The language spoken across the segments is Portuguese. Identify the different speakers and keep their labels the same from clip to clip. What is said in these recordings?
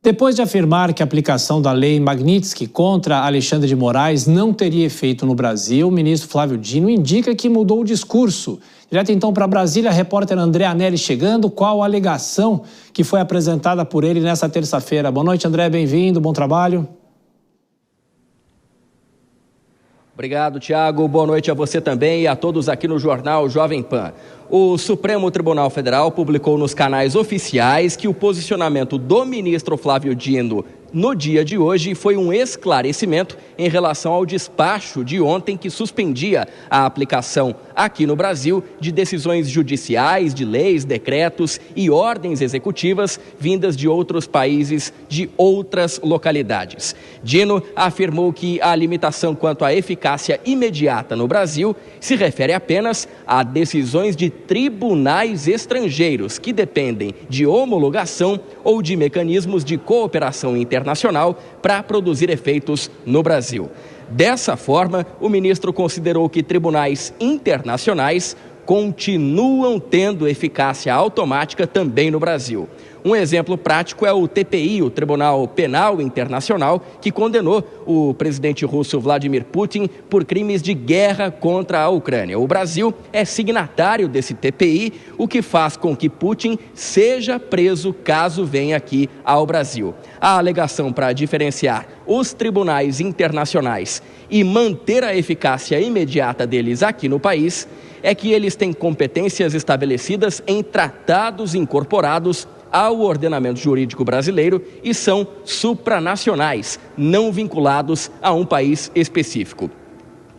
Speaker 1: Depois de afirmar que a aplicação da lei Magnitsky contra Alexandre de Moraes não teria efeito no Brasil, o ministro Flávio Dino indica que mudou o discurso. Direto então para Brasília, a repórter André Anelli chegando. Qual a alegação que foi apresentada por ele nessa terça-feira? Boa noite, André, bem-vindo, bom trabalho.
Speaker 2: Obrigado, Tiago. Boa noite a você também e a todos aqui no Jornal Jovem Pan. O Supremo Tribunal Federal publicou nos canais oficiais que o posicionamento do ministro Flávio Dino no dia de hoje foi um esclarecimento em relação ao despacho de ontem que suspendia a aplicação aqui no Brasil de decisões judiciais, de leis, decretos e ordens executivas vindas de outros países, de outras localidades. Dino afirmou que a limitação quanto à eficácia imediata no Brasil se refere apenas a decisões de tribunais estrangeiros que dependem de homologação ou de mecanismos de cooperação internacional para produzir efeitos no Brasil. Dessa forma, o ministro considerou que tribunais internacionais continuam tendo eficácia automática também no Brasil. Um exemplo prático é o TPI, o Tribunal Penal Internacional, que condenou o presidente russo Vladimir Putin por crimes de guerra contra a Ucrânia. O Brasil é signatário desse TPI, o que faz com que Putin seja preso caso venha aqui ao Brasil. A alegação para diferenciar os tribunais internacionais e manter a eficácia imediata deles aqui no país é que eles têm competências estabelecidas em tratados incorporados ao ordenamento jurídico brasileiro e são supranacionais, não vinculados a um país específico.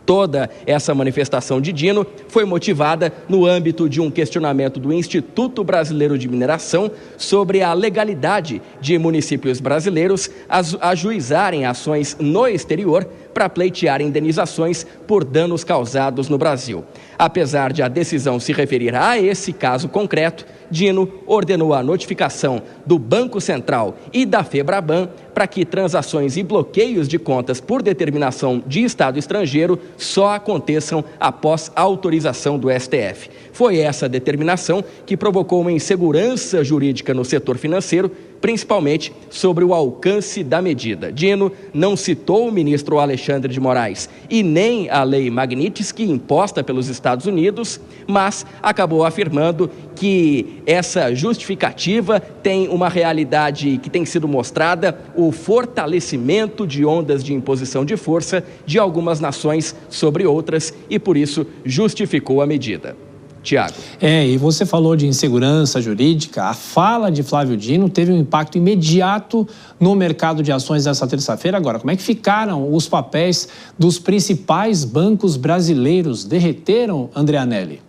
Speaker 2: Toda essa manifestação de Dino foi motivada no âmbito de um questionamento do Instituto Brasileiro de Mineração sobre a legalidade de municípios brasileiros ajuizarem ações no exterior para pleitear indenizações por danos causados no Brasil. Apesar de a decisão se referir a esse caso concreto, Dino ordenou a notificação do Banco Central e da FEBRABAN para que transações e bloqueios de contas por determinação de Estado estrangeiro só aconteçam após autorização do STF. Foi essa determinação que provocou uma insegurança jurídica no setor financeiro, principalmente sobre o alcance da medida. Dino não citou o ministro Alexandre de Moraes e nem a lei Magnitsky imposta pelos Estados Unidos, mas acabou afirmando que essa justificativa tem uma realidade que tem sido mostrada, o fortalecimento de ondas de imposição de força de algumas nações sobre outras e, por isso, justificou a medida. Tiago.
Speaker 1: E você falou de insegurança jurídica. A fala de Flávio Dino teve um impacto imediato no mercado de ações dessa terça-feira. Agora, como é que ficaram os papéis dos principais bancos brasileiros? Derreteram, André Anelli?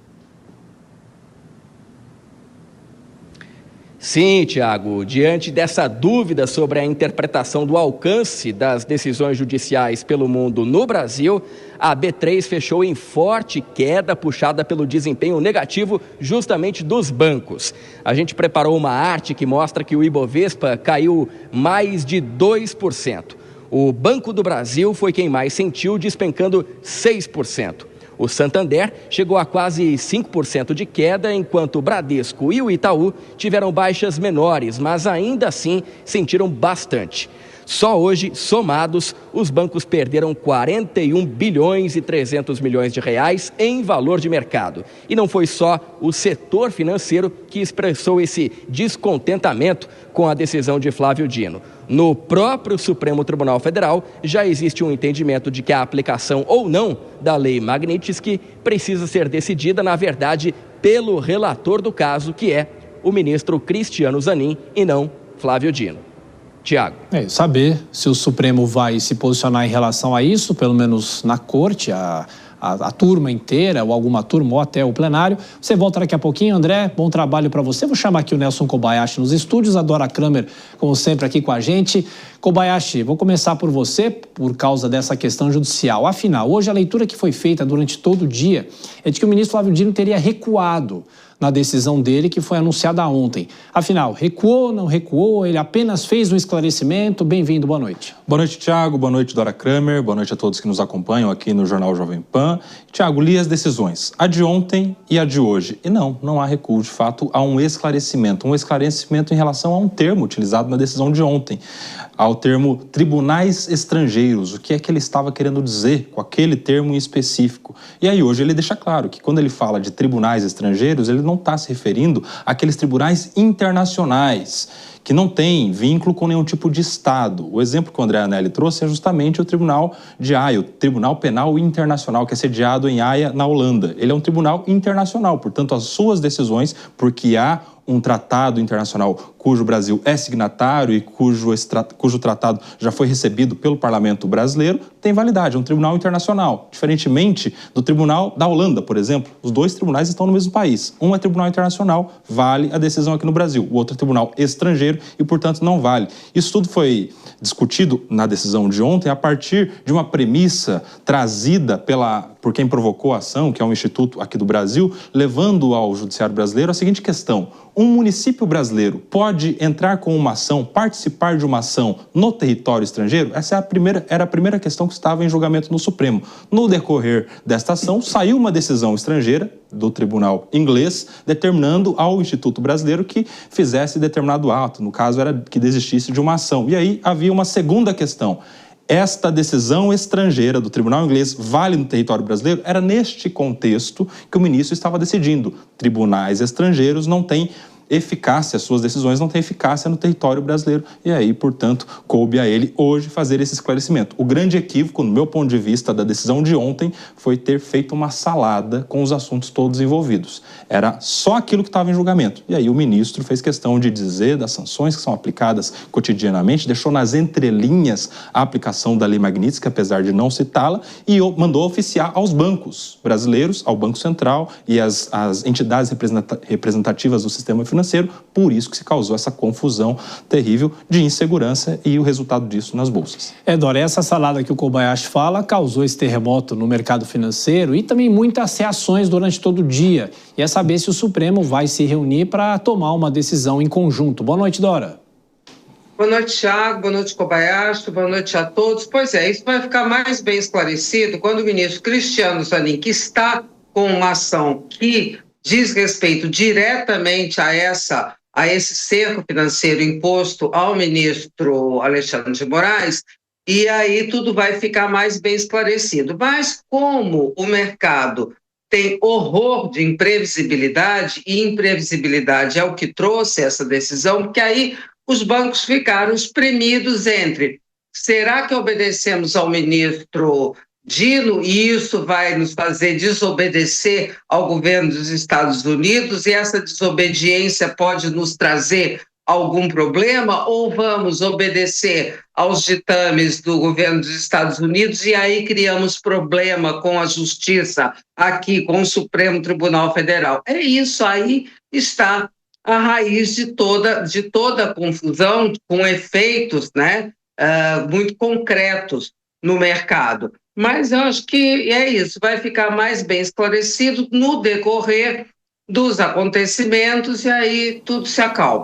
Speaker 2: Sim, Tiago, diante dessa dúvida sobre a interpretação do alcance das decisões judiciais pelo mundo no Brasil, a B3 fechou em forte queda puxada pelo desempenho negativo justamente dos bancos. A gente preparou uma arte que mostra que o Ibovespa caiu mais de 2%. O Banco do Brasil foi quem mais sentiu, despencando 6%. O Santander chegou a quase 5% de queda, enquanto o Bradesco e o Itaú tiveram baixas menores, mas ainda assim sentiram bastante. Só hoje, somados, os bancos perderam 41 bilhões e 300 milhões de reais em valor de mercado. E não foi só o setor financeiro que expressou esse descontentamento com a decisão de Flávio Dino. No próprio Supremo Tribunal Federal, já existe um entendimento de que a aplicação ou não da lei Magnitsky precisa ser decidida, na verdade, pelo relator do caso, que é o ministro Cristiano Zanin, e não Flávio Dino. Tiago.
Speaker 1: Saber se o Supremo vai se posicionar em relação a isso, pelo menos na corte, a turma inteira, ou alguma turma, ou até o plenário. Você volta daqui a pouquinho, André. Bom trabalho para você. Vou chamar aqui o Nelson Kobayashi nos estúdios, a Dora Kramer, como sempre, aqui com a gente. Kobayashi, vou começar por você, por causa dessa questão judicial. Afinal, hoje a leitura que foi feita durante todo o dia é de que o ministro Flávio Dino teria recuado na decisão dele que foi anunciada ontem. Afinal, recuou, não recuou? Ele apenas fez um esclarecimento? Bem-vindo, boa noite.
Speaker 3: Boa noite, Thiago. Boa noite, Dora Kramer. Boa noite a todos que nos acompanham aqui no Jornal Jovem Pan. Thiago, li as decisões, a de ontem e a de hoje. E não há recuo. De fato, há um esclarecimento em relação a um termo utilizado na decisão de ontem, ao termo tribunais estrangeiros. O que é que ele estava querendo dizer com aquele termo em específico? E aí hoje ele deixa claro que quando ele fala de tribunais estrangeiros, ele não está se referindo àqueles tribunais internacionais, que não tem vínculo com nenhum tipo de Estado. O exemplo que o André Anelli trouxe é justamente o Tribunal de Haia, o Tribunal Penal Internacional, que é sediado em Haia, na Holanda. Ele é um tribunal internacional, portanto, as suas decisões, porque há um tratado internacional cujo Brasil é signatário e cujo tratado já foi recebido pelo Parlamento brasileiro, tem validade, é um tribunal internacional. Diferentemente do Tribunal da Holanda, por exemplo, os dois tribunais estão no mesmo país. Um é tribunal internacional, vale a decisão aqui no Brasil. O outro é tribunal estrangeiro e, portanto, não vale. Isso tudo foi discutido na decisão de ontem a partir de uma premissa trazida por quem provocou a ação, que é um instituto aqui do Brasil, levando ao judiciário brasileiro a seguinte questão: um município brasileiro pode entrar com uma ação, participar de uma ação no território estrangeiro? Essa era a primeira questão que estava em julgamento no Supremo. No decorrer desta ação, saiu uma decisão estrangeira do tribunal inglês, determinando ao Instituto Brasileiro que fizesse determinado ato. No caso, era que desistisse de uma ação. E aí havia uma segunda questão. Esta decisão estrangeira do tribunal inglês vale no território brasileiro? Era neste contexto que o ministro estava decidindo. Tribunais estrangeiros não têm eficácia, suas decisões não têm eficácia no território brasileiro. E aí, portanto, coube a ele hoje fazer esse esclarecimento. O grande equívoco, no meu ponto de vista, da decisão de ontem foi ter feito uma salada com os assuntos todos envolvidos. Era só aquilo que estava em julgamento. E aí o ministro fez questão de dizer das sanções que são aplicadas cotidianamente, deixou nas entrelinhas a aplicação da Lei Magnitsky, apesar de não citá-la, e mandou oficiar aos bancos brasileiros, ao Banco Central e às entidades representativas do sistema financeiro. Por isso que se causou essa confusão terrível de insegurança e o resultado disso nas bolsas.
Speaker 1: Dora, essa salada que o Kobayashi fala causou esse terremoto no mercado financeiro e também muitas reações durante todo o dia. E é saber se o Supremo vai se reunir para tomar uma decisão em conjunto. Boa noite, Dora.
Speaker 4: Boa noite, Thiago. Boa noite, Kobayashi. Boa noite a todos. Pois é, isso vai ficar mais bem esclarecido quando o ministro Cristiano Zanin, que está com uma ação que diz respeito diretamente a esse cerco financeiro imposto ao ministro Alexandre de Moraes, e aí tudo vai ficar mais bem esclarecido. Mas como o mercado tem horror de imprevisibilidade, e imprevisibilidade é o que trouxe essa decisão, porque aí os bancos ficaram espremidos entre: será que obedecemos ao ministro Dino e isso vai nos fazer desobedecer ao governo dos Estados Unidos e essa desobediência pode nos trazer algum problema, ou vamos obedecer aos ditames do governo dos Estados Unidos e aí criamos problema com a justiça aqui, com o Supremo Tribunal Federal? É isso, aí está a raiz de toda a confusão, com efeitos, muito concretos no mercado. Mas eu acho que é isso, vai ficar mais bem esclarecido no decorrer dos acontecimentos e aí tudo se acalma.